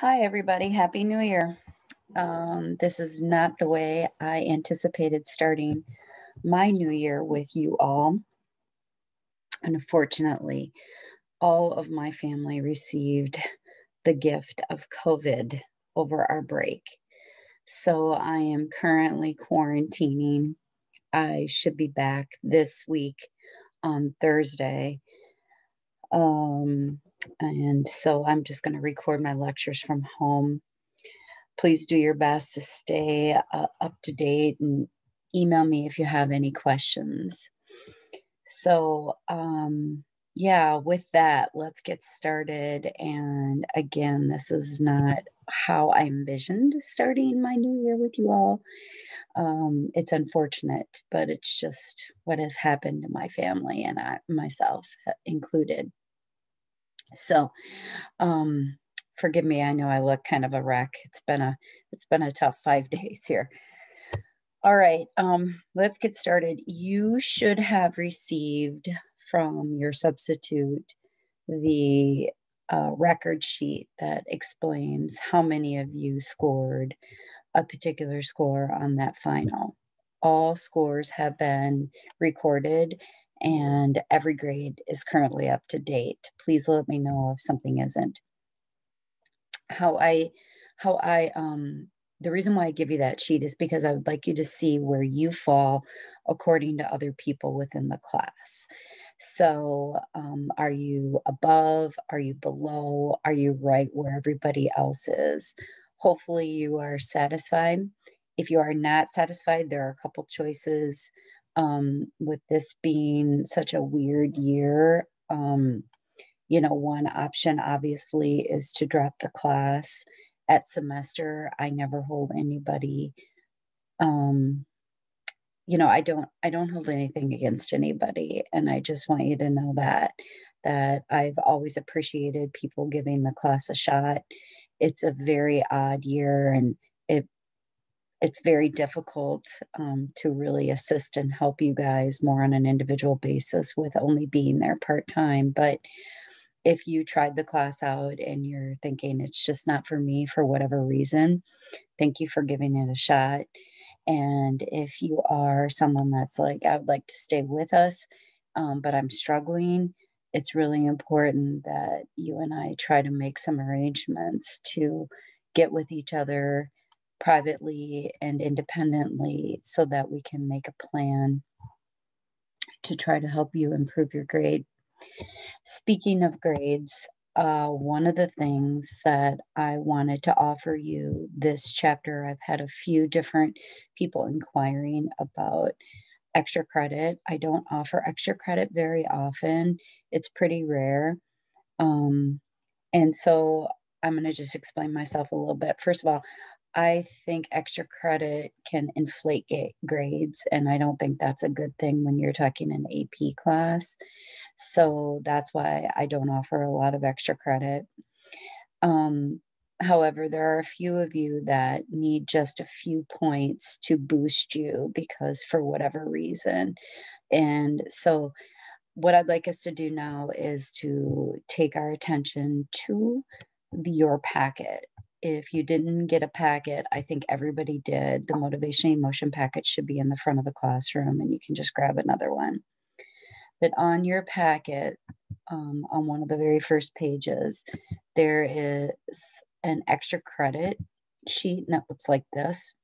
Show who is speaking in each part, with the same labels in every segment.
Speaker 1: Hi, everybody. Happy New Year. This is not the way I anticipated starting my new year with you all. Unfortunately, all of my family received the gift of COVID over our break. So I am currently quarantining. I should be back this week on Thursday. Um, and so I'm just going to record my lectures from home. Please do your best to stay up to date and email me if you have any questions. So, yeah, with that, let's get started. And again, this is not how I envisioned starting my new year with you all. It's unfortunate, but it's just what has happened to my family and myself included. So, um, forgive me, I know I look kind of a wreck. It's been a tough 5 days here. All right, let's get started. You should have received from your substitute the record sheet that explains how many of you scored a particular score on that final. All scores have been recorded and every grade is currently up to date. Please let me know if something isn't. How I the reason why I give you that sheet is because I would like you to see where you fall according to other people within the class. So, are you above? Are you below? Are you right where everybody else is? Hopefully, you are satisfied. If you are not satisfied, there are a couple choices. With this being such a weird year, one option obviously is to drop the class at semester. I never hold anybody. Um, I don't hold anything against anybody, and I just want you to know that I've always appreciated people giving the class a shot. It's a very odd year, and it's very difficult to really assist and help you guys more on an individual basis with only being there part time. But if you tried the class out and you're thinking it's just not for me for whatever reason, thank you for giving it a shot. And if you are someone that's like, I would like to stay with us, but I'm struggling, it's really important that you and I try to make some arrangements to get with each other privately and independently so that we can make a plan to try to help you improve your grade. Speaking of grades, one of the things that I wanted to offer you this chapter, I've had a few different people inquiring about extra credit. I don't offer extra credit very often, it's pretty rare. Um, and so I'm going to just explain myself a little bit. First of all, I think extra credit can inflate grades, and I don't think that's a good thing when you're talking an AP class. So that's why I don't offer a lot of extra credit. Um, However, there are a few of you that need just a few points to boost you because for whatever reason. And so, what I'd like us to do now is to take our attention to your packet. If you didn't get a packet, I think everybody did. The motivation emotion packet should be in the front of the classroom, and you can just grab another one. But on your packet, on one of the very first pages, there is an extra credit sheet, and it looks like this.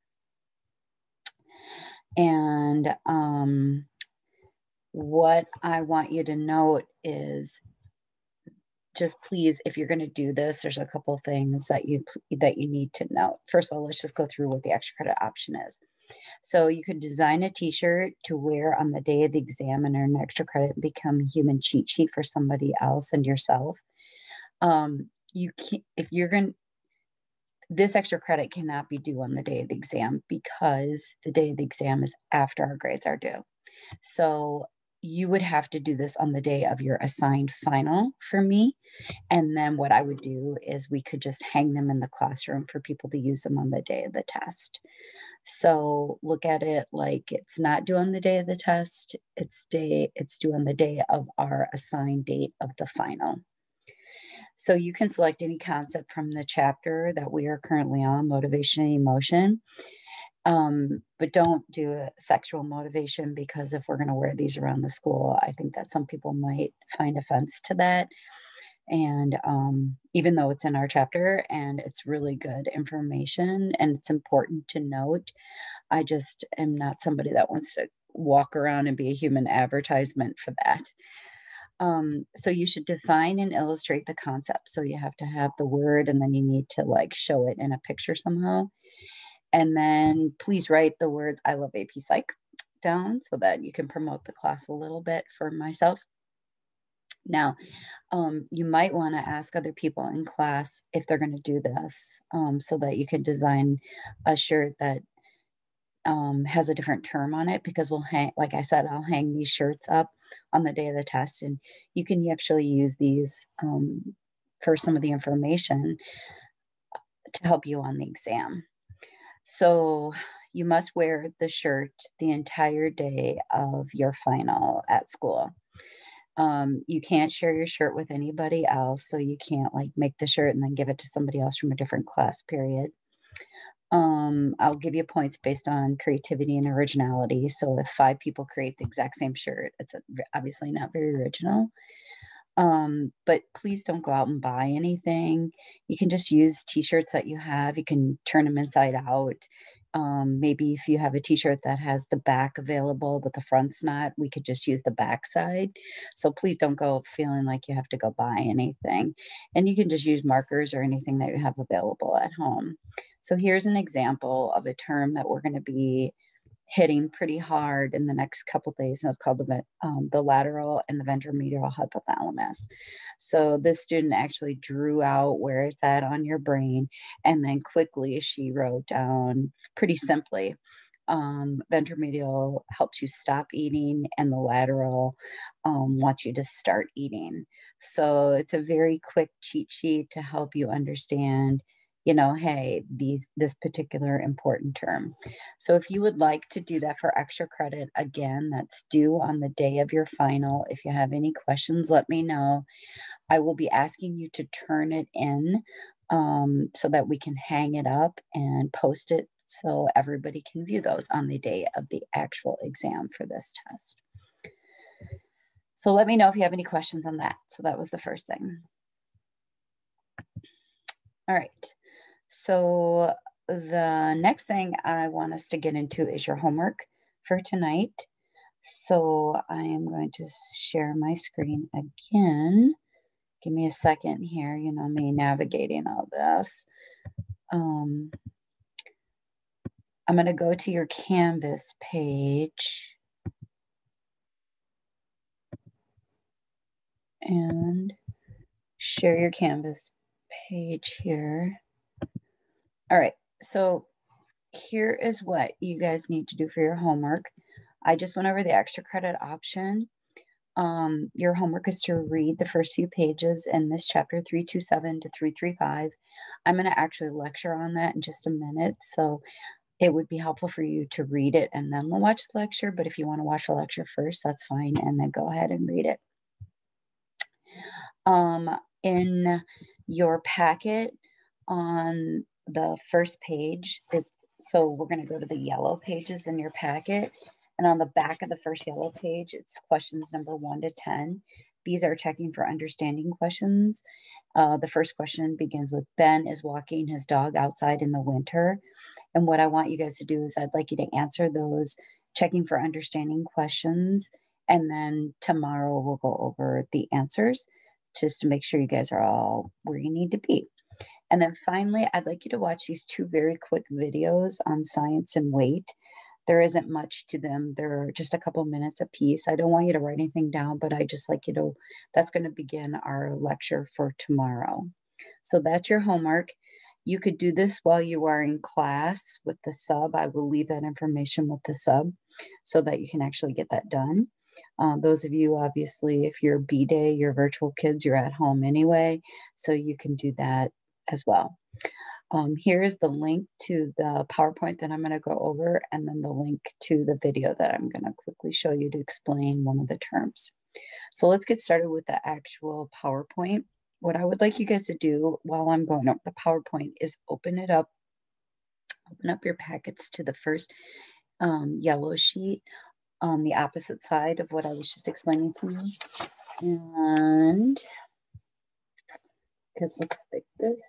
Speaker 1: And what I want you to note is just please, if you're going to do this, there's a couple of things that you need to note. First of all, let's just go through what the extra credit option is. So you could design a t-shirt to wear on the day of the exam and earn extra credit and become a human cheat sheet for somebody else and yourself. You can, if you're going, this extra credit cannot be due on the day of the exam because the day of the exam is after our grades are due. So you would have to do this on the day of your assigned final for me. And then what I would do is we could just hang them in the classroom for people to use them on the day of the test. So look at it like it's not due on the day of the test, it's due on the day of our assigned date of the final. So you can select any concept from the chapter that we are currently on, motivation and emotion. But don't do a sexual motivation, because if we're going to wear these around the school, I think that some people might find offense to that. And even though it's in our chapter and it's really good information and it's important to note, I just am not somebody that wants to walk around and be a human advertisement for that. So you should define and illustrate the concept. So you have to have the word and then you need to like show it in a picture somehow. And then please write the words "I love AP Psych" down so that you can promote the class a little bit for myself. Now, you might want to ask other people in class if they're going to do this, so that you can design a shirt that has a different term on it, because we'll hang, like I said, I'll hang these shirts up on the day of the test, and you can actually use these for some of the information to help you on the exam. So you must wear the shirt the entire day of your final at school. You can't share your shirt with anybody else, so you can't like make the shirt and then give it to somebody else from a different class period. I'll give you points based on creativity and originality. So if 5 people create the exact same shirt, it's obviously not very original. But please don't go out and buy anything. You can just use t-shirts that you have. You can turn them inside out. Maybe if you have a t-shirt that has the back available but the front's not, we could just use the back side. So please don't go feeling like you have to go buy anything. And you can just use markers or anything that you have available at home. So here's an example of a term that we're going to be hitting pretty hard in the next couple days, and it's called the lateral and the ventromedial hypothalamus. So this student actually drew out where it's at on your brain, and then quickly she wrote down pretty simply, ventromedial helps you stop eating, and the lateral wants you to start eating. So it's a very quick cheat sheet to help you understand, hey, this particular important term. So if you would like to do that for extra credit, again, that's due on the day of your final. If you have any questions, let me know. I will be asking you to turn it in, so that we can hang it up and post it so everybody can view those on the day of the actual exam for this test. So let me know if you have any questions on that. So that was the first thing. All right. So the next thing I want us to get into is your homework for tonight. So I am going to share my screen again. Give me a second here, me navigating all this. I'm going to go to your Canvas page and share your Canvas page here. All right, so here is what you guys need to do for your homework. I just went over the extra credit option. Your homework is to read the first few pages in this chapter 327 to 335. I'm going to actually lecture on that in just a minute. So it would be helpful for you to read it and then watch the lecture. But if you want to watch the lecture first, that's fine. And then go ahead and read it. In your packet on the first page, so we're going to go to the yellow pages in your packet. And on the back of the first yellow page, it's questions number 1 to 10. These are checking for understanding questions. The first question begins with, Ben is walking his dog outside in the winter. And what I want you guys to do is I'd like you to answer those checking for understanding questions. And then tomorrow we'll go over the answers just to make sure you guys are all where you need to be. And then finally, I'd like you to watch these 2 very quick videos on science and weight. There isn't much to them. They're just a couple minutes a piece. I don't want you to write anything down, but I just like you to, that's going to begin our lecture for tomorrow. So that's your homework. You could do this while you are in class with the sub. I will leave that information with the sub so that you can actually get that done. Those of you, obviously, if you're B-Day, you're virtual kids, you're at home anyway, so you can do that as well. Here is the link to the PowerPoint that I'm going to go over, and then the link to the video that I'm going to quickly show you to explain one of the terms. So let's get started with the actual PowerPoint. what I would like you guys to do while I'm going up the PowerPoint is open up your packets to the first yellow sheet on the opposite side of what I was just explaining to you. And it looks like this.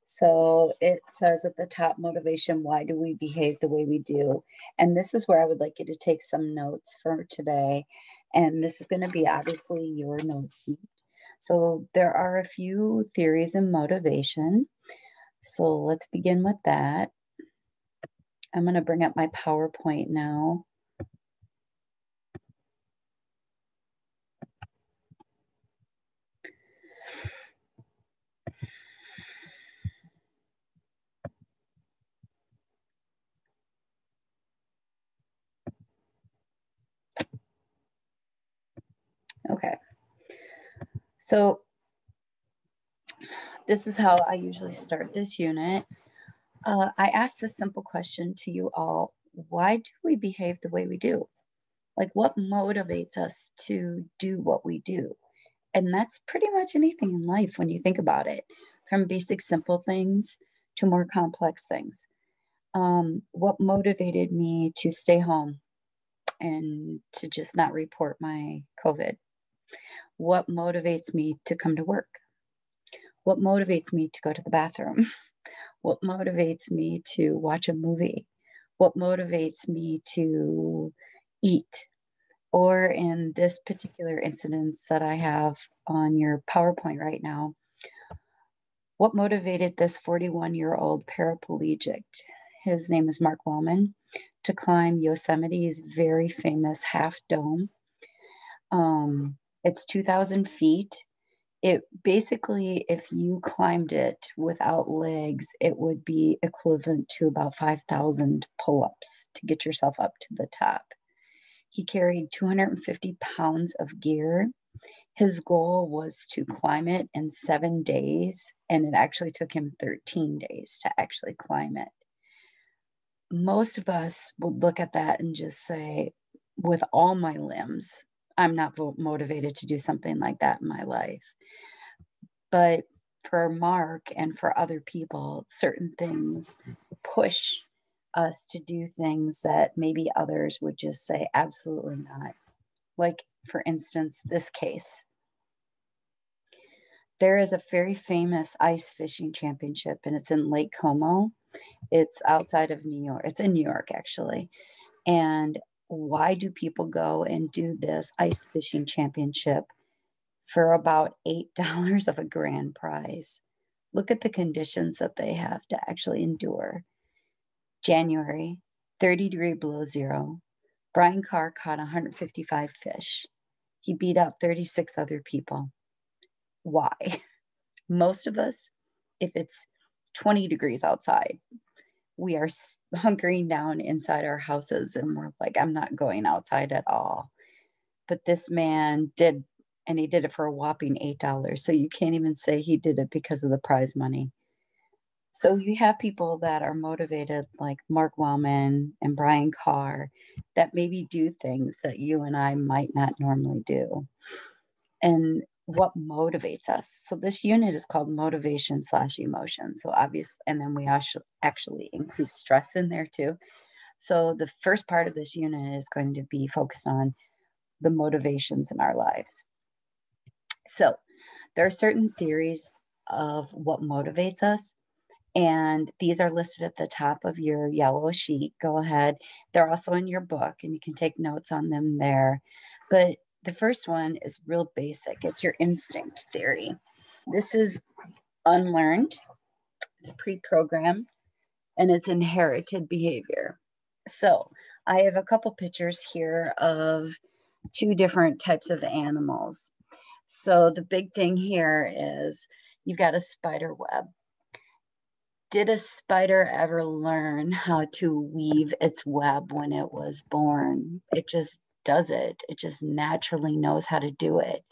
Speaker 1: So it says at the top, motivation, why do we behave the way we do? And this is where I would like you to take some notes for today. And this is going to be obviously your notes. So there are a few theories in motivation. So let's begin with that. I'm going to bring up my PowerPoint now. Okay. So this is how I usually start this unit. I ask this simple question to you all. Why do we behave the way we do? Like, what motivates us to do what we do? And that's pretty much anything in life when you think about it, from basic, simple things to more complex things. What motivated me to stay home and to just not report my COVID? What motivates me to come to work? What motivates me to go to the bathroom? What motivates me to watch a movie? What motivates me to eat? Or in this particular incident that I have on your PowerPoint right now, what motivated this 41-year-old paraplegic? His name is Mark Wellman, to climb Yosemite's very famous Half Dome. It's 2,000 feet. It basically, if you climbed it without legs, it would be equivalent to about 5,000 pull-ups to get yourself up to the top. He carried 250 pounds of gear. His goal was to climb it in 7 days, and it actually took him 13 days to actually climb it. Most of us would look at that and just say, with all my limbs, I'm not motivated to do something like that in my life. But for Mark and for other people, certain things push us to do things that maybe others would just say, absolutely not. Like, for instance, this case. There is a very famous ice fishing championship, and it's in Lake Como. It's outside of New York. It's in New York, actually. And why do people go and do this ice fishing championship for about $8 of a grand prize? Look at the conditions that they have to actually endure. January, 30-degree below zero. Brian Carr caught 155 fish. He beat out 36 other people. Why? Most of us, if it's 20 degrees outside, we are hunkering down inside our houses and we're like, I'm not going outside at all. But this man did, and he did it for a whopping $8. So you can't even say he did it because of the prize money. So you have people that are motivated, like Mark Wellman and Brian Carr, that maybe do things that you and I might not normally do. And what motivates us? So this unit is called motivation slash emotion. So obvious, and then we actually include stress in there too. So the first part of this unit is going to be focused on the motivations in our lives. So there are certain theories of what motivates us. And these are listed at the top of your yellow sheet. Go ahead. They're also in your book, and you can take notes on them there. But the first one is real basic. It's your instinct theory. This is unlearned, it's pre-programmed, and it's inherited behavior. So I have a couple pictures here of two different types of animals. So the big thing here is you've got a spider web. Did a spider ever learn how to weave its web when it was born? It just does it. It just naturally knows how to do it.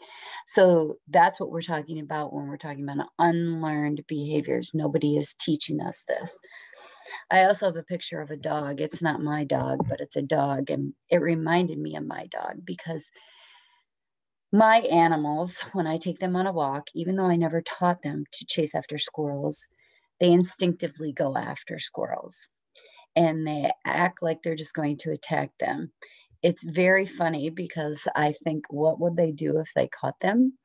Speaker 1: So that's what we're talking about when we're talking about unlearned behaviors. Nobody is teaching us this. I also have a picture of a dog. It's not my dog, but it's a dog. And it reminded me of my dog because My animals, when I take them on a walk, even though I never taught them to chase after squirrels, they instinctively go after squirrels and they act like they're just going to attack them. It's very funny because I think, what would they do if they caught them?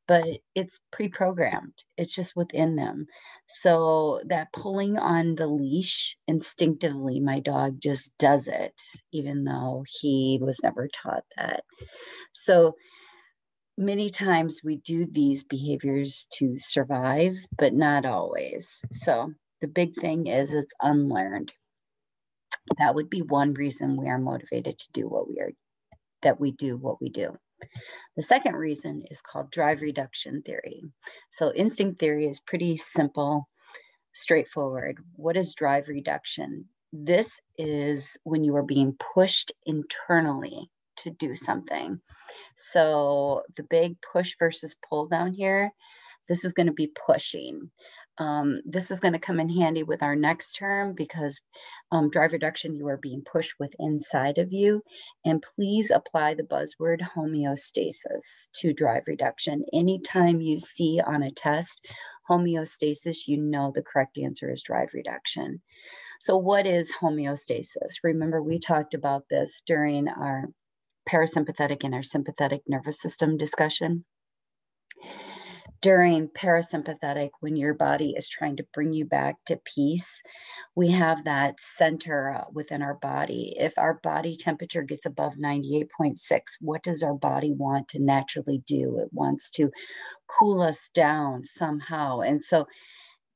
Speaker 1: But it's pre-programmed. It's just within them. So that pulling on the leash instinctively, my dog just does it, even though he was never taught that. So many times we do these behaviors to survive, but not always. So the big thing is it's unlearned. That would be one reason we are motivated to do what we are, that we do what we do. The second reason is called drive reduction theory. So instinct theory is pretty simple, straightforward. What is drive reduction? This is when you are being pushed internally to do something. So the big push versus pull down here, this is going to be pushing. This is going to come in handy with our next term because drive reduction, you are being pushed with inside of you. And please apply the buzzword homeostasis to drive reduction. Anytime you see on a test homeostasis, you know the correct answer is drive reduction. So what is homeostasis? Remember, we talked about this during our parasympathetic and our sympathetic nervous system discussion. During parasympathetic, when your body is trying to bring you back to peace, we have that center within our body. If our body temperature gets above 98.6, what does our body want to naturally do? It wants to cool us down somehow. And so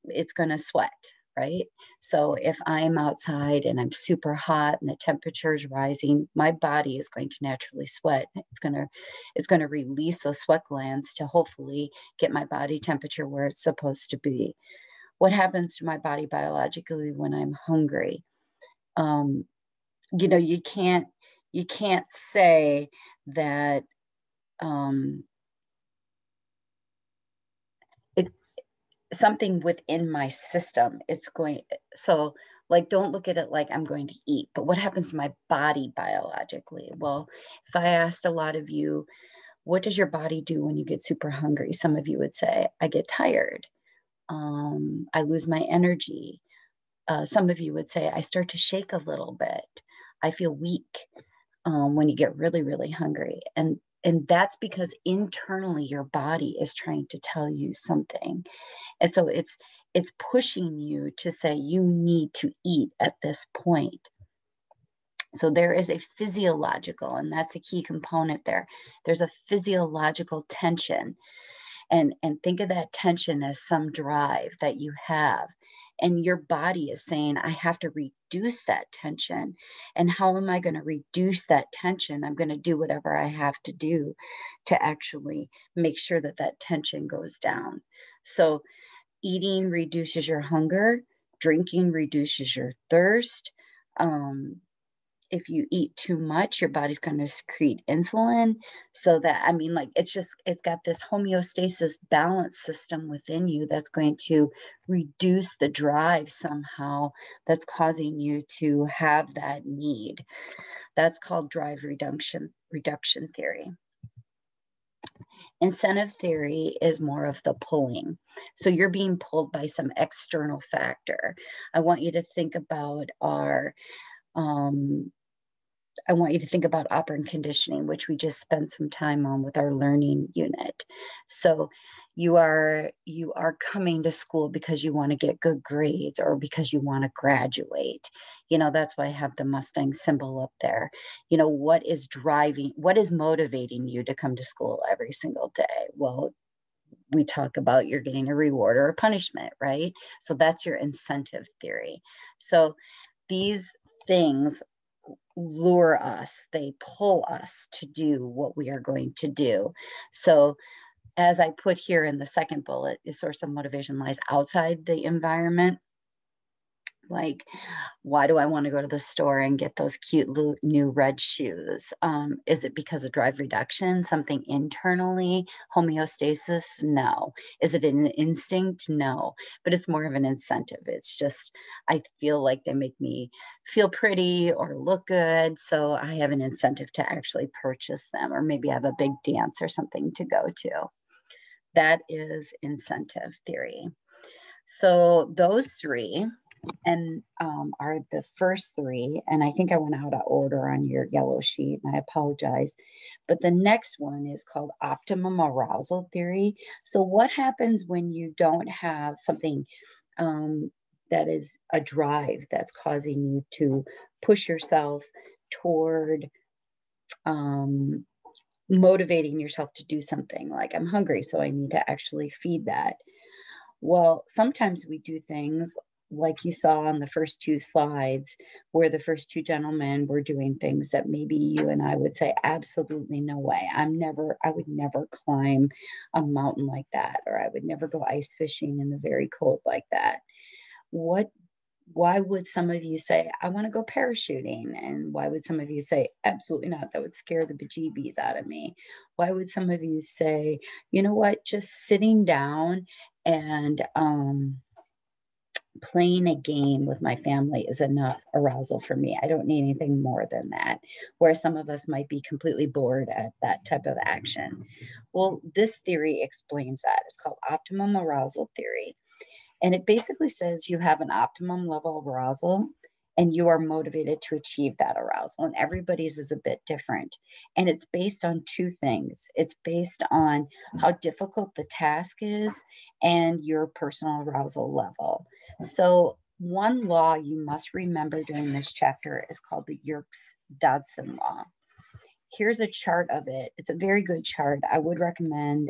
Speaker 1: it's going to sweat, right? So if I'm outside and I'm super hot and the temperature is rising, my body is going to naturally sweat. It's going to release those sweat glands to hopefully get my body temperature where it's supposed to be. What happens to my body biologically when I'm hungry? You can't say that something within my system, so like, don't look at it like I'm going to eat, but what happens to my body biologically? Well, if I asked a lot of you, what does your body do when you get super hungry? Some of you would say, I get tired. I lose my energy. Some of you would say, I start to shake a little bit. I feel weak when you get really, really hungry. And that's because internally your body is trying to tell you something. And so it's pushing you to say you need to eat at this point. So there is a physiological, and that's a key component there. There's a physiological tension. And think of that tension as some drive that you have. And your body is saying, I have to reduce that tension. And how am I going to reduce that tension? I'm going to do whatever I have to do to actually make sure that that tension goes down. So eating reduces your hunger, drinking reduces your thirst. If you eat too much, your body's going to secrete insulin. So that, it's got this homeostasis balance system within you that's going to reduce the drive somehow that's causing you to have that need. That's called drive reduction theory. Incentive theory is more of the pulling. So you're being pulled by some external factor. I want you to think about operant conditioning, which we just spent some time on with our learning unit. So you are coming to school because you want to get good grades or because you want to graduate. That's why I have the Mustang symbol up there. What is motivating you to come to school every single day? Well, we talk about you're getting a reward or a punishment, right? So that's your incentive theory. So these things lure us, they pull us to do what we are going to do. So as I put here in the second bullet, the source of motivation lies outside the environment. Like, why do I want to go to the store and get those cute new red shoes? Is it because of drive reduction, something internally, homeostasis? No. Is it an instinct? No. But it's more of an incentive. It's just, I feel like they make me feel pretty or look good. So I have an incentive to actually purchase them, or maybe I have a big dance or something to go to. That is incentive theory. So those three and are the first three. And I think I went out of order on your yellow sheet, and I apologize. But the next one is called optimum arousal theory. So, what happens when you don't have something um, that is a drive that's causing you to push yourself toward um, motivating yourself to do something? Like, I'm hungry, so I need to actually feed that. Well, sometimes we do things like you saw on the first two slides, where the first two gentlemen were doing things that maybe you and I would say, absolutely no way. I would never climb a mountain like that, or I would never go ice fishing in the very cold like that. What why would some of you say, I want to go parachuting? And why would some of you say, absolutely not? That would scare the bejeebies out of me. Why would some of you say, you know what, just sitting down and playing a game with my family is enough arousal for me. I don't need anything more than that. Where some of us might be completely bored at that type of action. Well, this theory explains that. It's called optimum arousal theory. And it basically says you have an optimum level of arousal and you are motivated to achieve that arousal. And everybody's is a bit different. And it's based on two things, it's based on how difficult the task is and your personal arousal level. So, one law you must remember during this chapter is called the Yerkes Dodson law. Here's a chart of it. It's a very good chart. I would recommend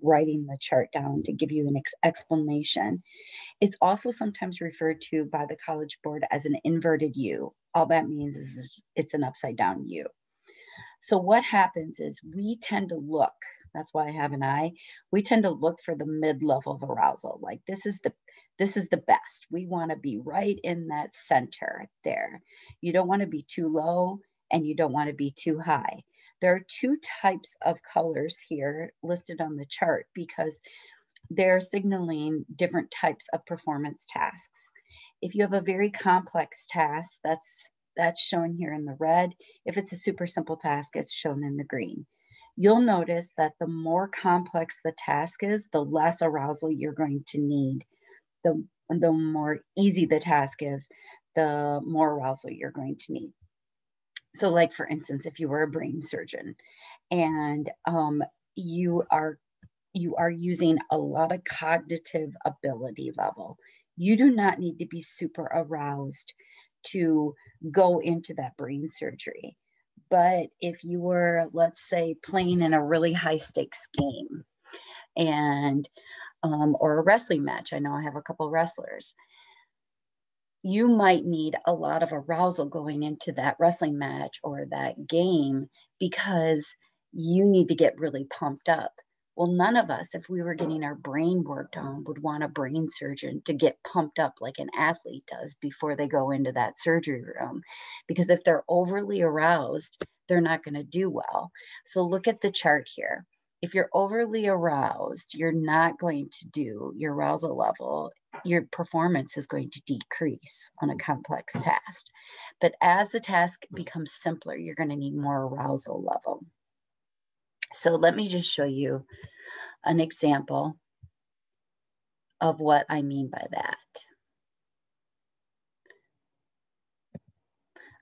Speaker 1: writing the chart down to give you an explanation. It's also sometimes referred to by the College Board as an inverted U. All that means is it's an upside down U. So what happens is we tend to look, that's why I have an I, we tend to look for the mid-level of arousal. Like this is the best. We want to be right in that center there. You don't want to be too low and you don't want to be too high. There are two types of colors here listed on the chart because they're signaling different types of performance tasks. If you have a very complex task, that's shown here in the red. If it's a super simple task, it's shown in the green. You'll notice that the more complex the task is, the less arousal you're going to need. The more easy the task is, the more arousal you're going to need. So, like for instance, if you were a brain surgeon and you are using a lot of cognitive ability level. You do not need to be super aroused to go into that brain surgery. But if you were, let's say, playing in a really high stakes game and or a wrestling match, I know I have a couple wrestlers. You might need a lot of arousal going into that wrestling match or that game because you need to get really pumped up. Well, none of us, if we were getting our brain worked on, would want a brain surgeon to get pumped up like an athlete does before they go into that surgery room. Because if they're overly aroused, they're not going to do well. So look at the chart here. If you're overly aroused, you're not going to do your arousal level, your performance is going to decrease on a complex task. But as the task becomes simpler, you're going to need more arousal level. So let me just show you an example of what I mean by that.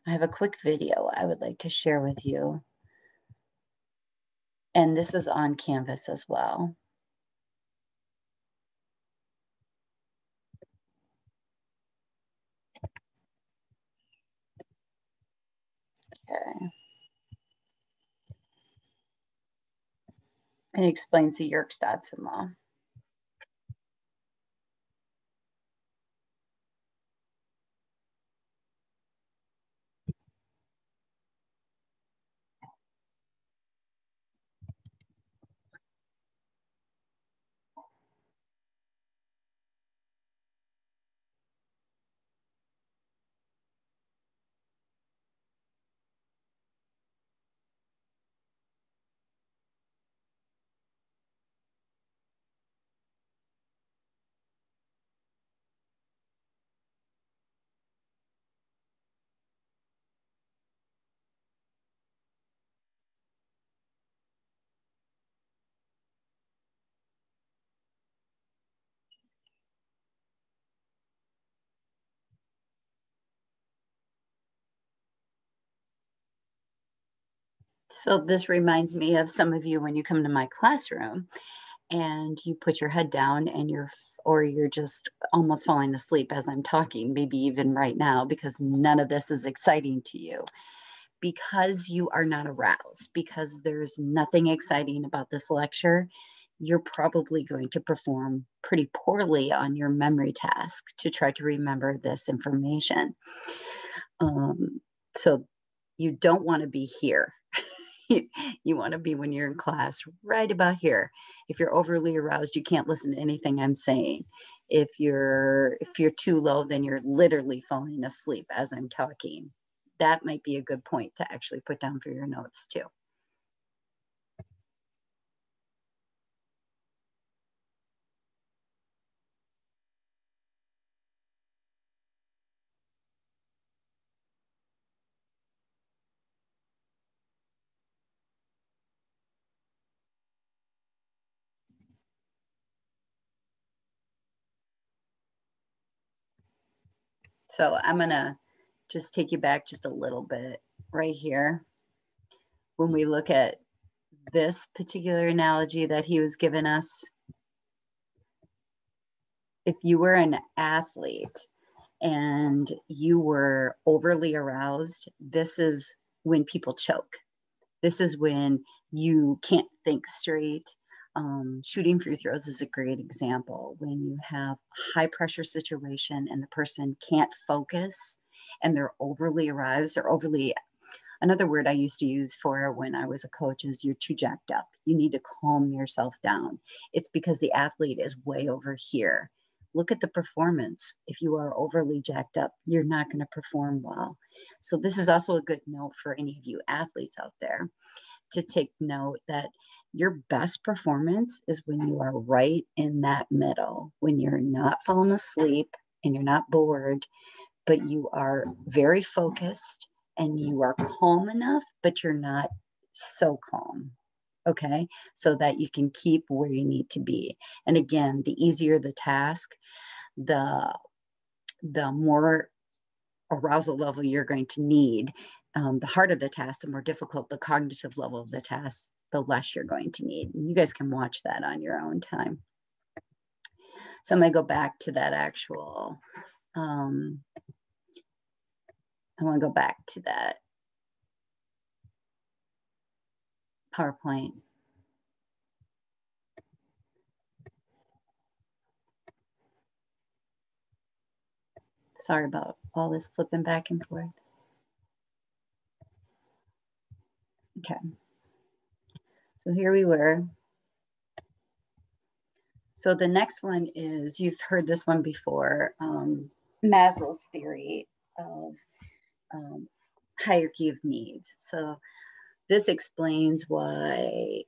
Speaker 1: I have a quick video I would like to share with you. And this is on Canvas as well. Okay. And it explains the Yerkes-Dodson law. So this reminds me of some of you when you come to my classroom and you put your head down and or you're just almost falling asleep as I'm talking, maybe even right now, because none of this is exciting to you, because you are not aroused, because there's nothing exciting about this lecture. You're probably going to perform pretty poorly on your memory task to try to remember this information. So you don't want to be here. You want to be when you're in class right about here. If you're overly aroused, you can't listen to anything I'm saying. If you're too low, then you're literally falling asleep as I'm talking. That might be a good point to actually put down for your notes too. So I'm gonna just take you back just a little bit right here. When we look at this particular analogy that he was giving us, if you were an athlete and you were overly aroused, this is when people choke. This is when you can't think straight. Shooting free throws is a great example. When you have a high pressure situation and the person can't focus and they're overly aroused or overly, another word I used to use for when I was a coach is you're too jacked up. You need to calm yourself down. It's because the athlete is way over here. Look at the performance. If you are overly jacked up, you're not going to perform well. So this is also a good note for any of you athletes out there to take note that your best performance is when you are right in that middle, when you're not falling asleep and you're not bored, but you are very focused and you are calm enough, but you're not so calm. Okay, so that you can keep where you need to be. And again, the easier the task, the more arousal level you're going to need. The harder the task, the more difficult the cognitive level of the task, the less you're going to need. And you guys can watch that on your own time. So I'm going to go back to that actual, I want to go back to that PowerPoint. Sorry about all this flipping back and forth. Okay. So here we were. So the next one is, you've heard this one before, Maslow's theory of hierarchy of needs. So this explains why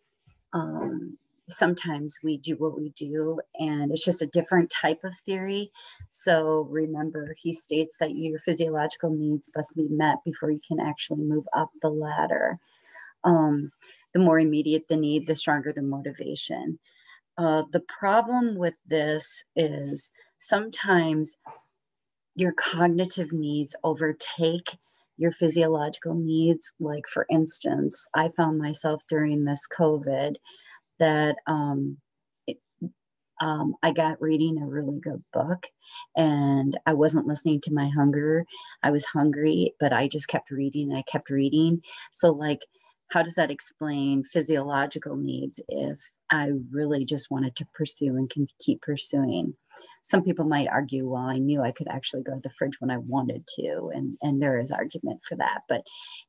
Speaker 1: sometimes we do what we do, and it's just a different type of theory. So remember, he states that your physiological needs must be met before you can actually move up the ladder. The more immediate the need, the stronger the motivation. The problem with this is sometimes your cognitive needs overtake your physiological needs. Like, for instance, I found myself during this COVID that I got reading a really good book and I wasn't listening to my hunger. I was hungry, but I just kept reading and I kept reading. So, like, how does that explain physiological needs if I really just wanted to pursue and can keep pursuing? Some people might argue, well, I knew I could actually go to the fridge when I wanted to, and there is argument for that. But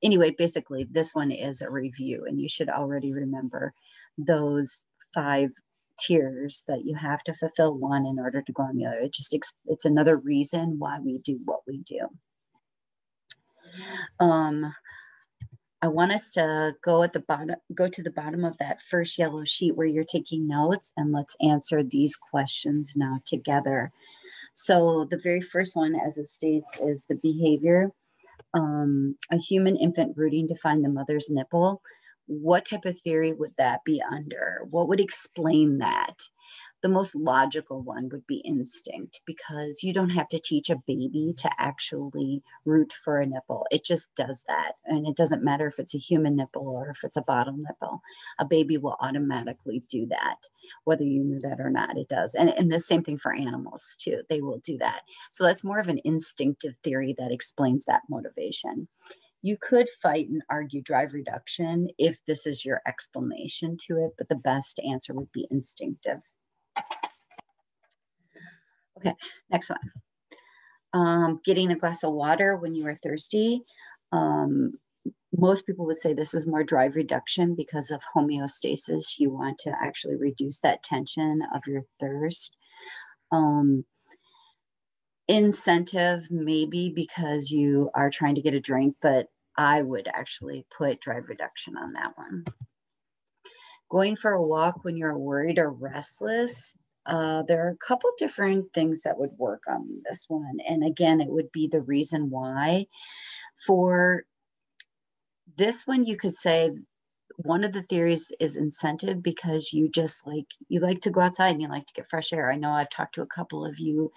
Speaker 1: anyway, basically, this one is a review, and you should already remember those 5 tiers that you have to fulfill one in order to go on the other. It's another reason why we do what we do. I want us to go to the bottom of that first yellow sheet where you're taking notes, and let's answer these questions now together. So the very first one, as it states, is the behavior. A human infant rooting to find the mother's nipple. What type of theory would that be under? What would explain that? The most logical one would be instinct, because you don't have to teach a baby to actually root for a nipple. It just does that. And it doesn't matter if it's a human nipple or if it's a bottle nipple. A baby will automatically do that, whether you knew that or not, it does. And the same thing for animals too. They will do that. So that's more of an instinctive theory that explains that motivation. You could fight and argue drive reduction if this is your explanation to it, but the best answer would be instinctive. Okay, next one. Getting a glass of water when you are thirsty. Most people would say this is more drive reduction because of homeostasis. You want to actually reduce that tension of your thirst. Incentive, maybe because you are trying to get a drink, but I would actually put drive reduction on that one. Going for a walk when you're worried or restless. There are a couple different things that would work on this one. And again, it would be the reason why. For this one, you could say one of the theories is incentive, because you like to go outside and you like to get fresh air. I know I've talked to a couple of you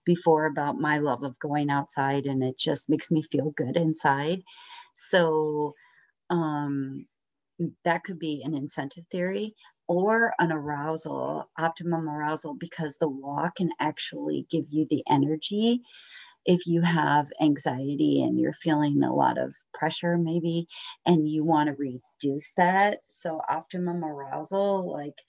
Speaker 1: before about my love of going outside, and it just makes me feel good inside. So that could be an incentive theory, or an arousal, optimum arousal, because the walk can actually give you the energy. If you have anxiety and you're feeling a lot of pressure, maybe, and you want to reduce that. So, optimum arousal, like,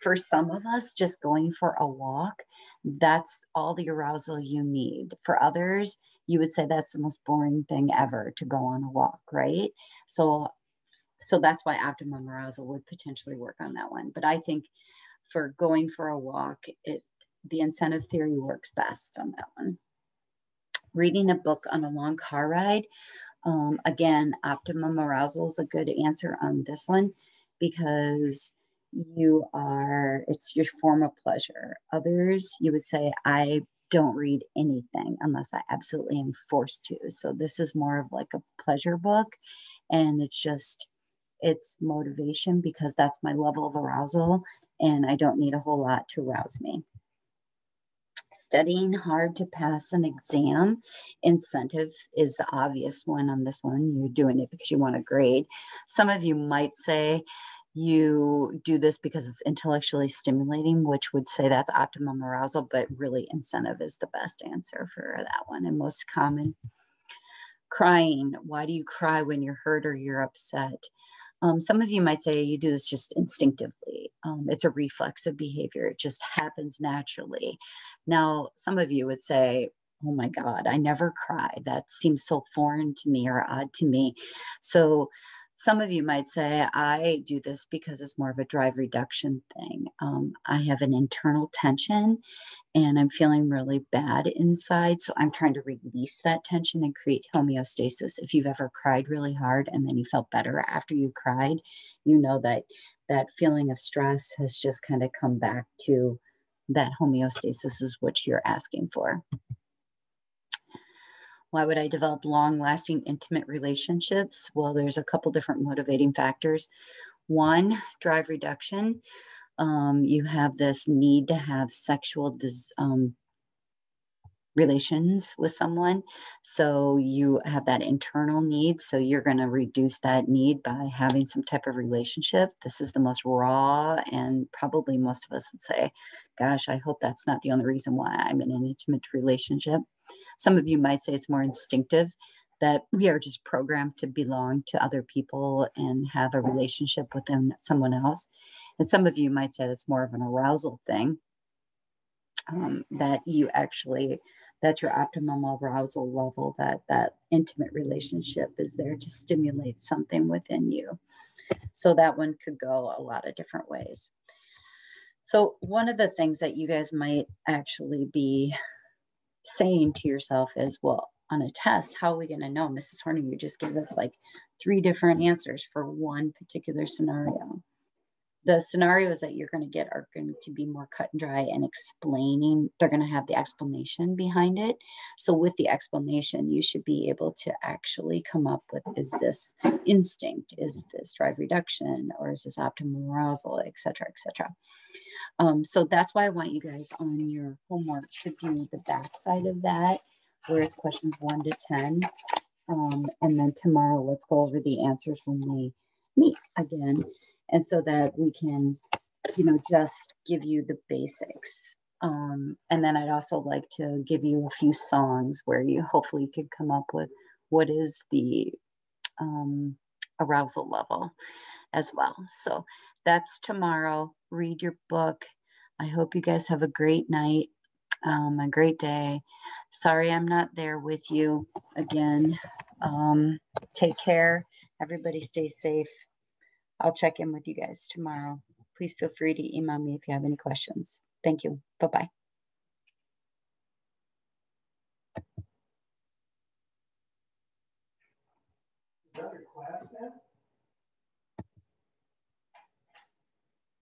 Speaker 1: for some of us, just going for a walk, that's all the arousal you need. For others, you would say that's the most boring thing ever to go on a walk, right? So that's why optimum arousal would potentially work on that one. But I think for going for a walk, the incentive theory works best on that one. Reading a book on a long car ride. Again, optimum arousal is a good answer on this one, because it's your form of pleasure. Others, you would say, I don't read anything unless I absolutely am forced to. So this is more of like a pleasure book, and it's motivation, because that's my level of arousal and I don't need a whole lot to arouse me. Studying hard to pass an exam. Incentive is the obvious one on this one. You're doing it because you want a grade. Some of you might say you do this because it's intellectually stimulating, which would say that's optimum arousal, but really incentive is the best answer for that one and most common. Crying. Why do you cry when you're hurt or you're upset? Some of you might say you do this just instinctively. It's a reflexive behavior. It just happens naturally. Now, some of you would say, oh my God, I never cry. That seems so foreign to me or odd to me. So some of you might say, I do this because it's more of a drive reduction thing. I have an internal tension and I'm feeling really bad inside. So I'm trying to release that tension and create homeostasis. If you've ever cried really hard and then you felt better after you cried, you know that that feeling of stress has just kind of come back to that homeostasis is what you're asking for. Why would I develop long-lasting intimate relationships? Well, there's a couple different motivating factors. One, drive reduction. You have this need to have sexual relations with someone. So you have that internal need. So you're going to reduce that need by having some type of relationship. This is the most raw, and probably most of us would say, gosh, I hope that's not the only reason why I'm in an intimate relationship. Some of you might say it's more instinctive, that we are just programmed to belong to other people and have a relationship with someone else. And some of you might say that's more of an arousal thing, that's your optimum arousal level, that intimate relationship is there to stimulate something within you. So that one could go a lot of different ways. So one of the things that you guys might actually be saying to yourself is, well, on a test, how are we going to know? Mrs. Horner, you just gave us like 3 different answers for one particular scenario. the scenarios that you're going to get are going to be more cut and dry and explaining. They're going to have the explanation behind it. So with the explanation, you should be able to actually come up with, is this instinct? Is this drive reduction? Or is this optimal arousal, et cetera, et cetera. So that's why I want you guys on your homework to do the back side of that, where it's questions 1 to 10. And then tomorrow, let's go over the answers when we meet again. And so that we can, just give you the basics. And then I'd also like to give you a few songs where you hopefully could come up with what is the arousal level as well. So that's tomorrow. Read your book. I hope you guys have a great night, a great day. Sorry I'm not there with you again. Take care. Everybody stay safe. I'll check in with you guys tomorrow. Please feel free to email me if you have any questions. Thank you. Bye-bye.